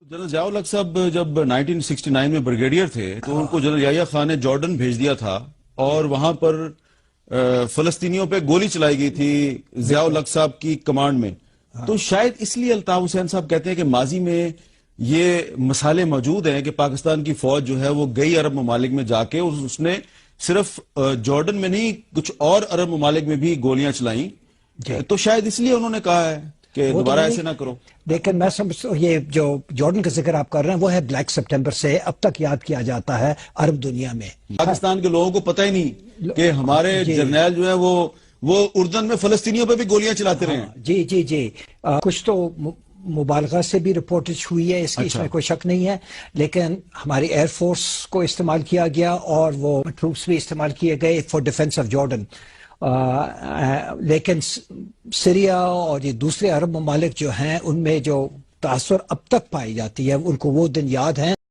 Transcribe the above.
General Zia الحق صاحب جب 1969 میں بریگیڈیئر تھے تو ان کو جنرل یحییٰ خان نے جارڈن بھیج دیا تھا اور وہاں پر فلسطینیوں پہ گولی چلائی گئی تھی ضیاء الحق صاحب کی کمانڈ میں. تو شاید اس لیے الطاف حسین صاحب کہتے ہیں کہ ماضی میں یہ مسالے موجود ہیں کہ پاکستان کی فوج جو ہے وہ گئی عرب ممالک میں جا کے اس نے صرف جارڈن میں نہیں کچھ اور عرب ممالک میں بھی گولیاں چلائیں. تو شاید اس لیے انہوں نے کہا ہے کہ دوبارہ ایسے نہ کرو. لیکن میں سمجھتا ہوں یہ جو جارڈن کا ذکر آپ کر رہے ہیں وہ ہے بلیک سپٹمبر سے اب تک یاد کیا جاتا ہے عرب دنیا میں. پاکستان کے لوگوں کو پتہ ہی نہیں کہ ہمارے جرنیل جو ہے وہ اردن میں فلسطینیوں پہ بھی گولیاں چلاتے رہے ہیں. جی کچھ تو مبالغہ سے بھی رپورٹج ہوئی ہے اس کی، اس میں کوئی شک نہیں ہے، لیکن ہماری ایئر فورس کو استعمال کیا گیا اور وہ ٹروپس بھی استعمال کیے گئے فار ڈیفنس آف جارڈن. لیکن سیریا اور یہ دوسرے عرب ممالک جو ہیں ان میں جو تاثر اب تک پائی جاتی ہے ان کو وہ دن یاد ہیں.